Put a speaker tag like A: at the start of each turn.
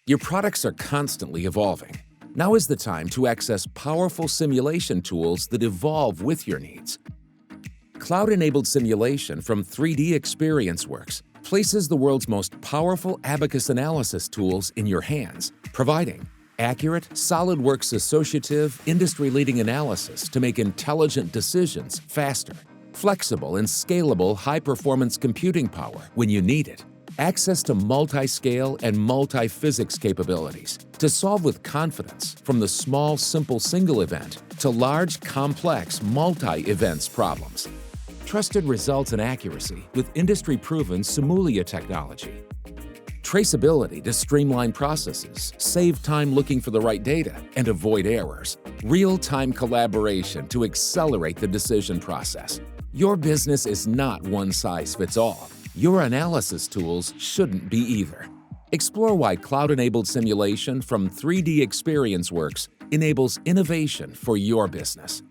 A: Your products are constantly evolving. Now is the time to access powerful simulation tools that evolve with your needs. Cloud-enabled simulation from 3DEXPERIENCE places the world's most powerful abacus analysis tools in your hands, providing accurate, SOLIDWORKS associative, industry-leading analysis to make intelligent decisions faster, flexible and scalable high-performance computing power when you need it, access to multi-scale and multi-physics capabilities to solve with confidence from the small, simple single event to large, complex multi-events problems. Trusted results and accuracy with industry-proven Simulia technology. Traceability to streamline processes, save time looking for the right data, and avoid errors. Real-time collaboration to accelerate the decision process. Your business is not one size fits all. Your analysis tools shouldn't be either. Explore why cloud-enabled simulation from 3DEXPERIENCE enables innovation for your business.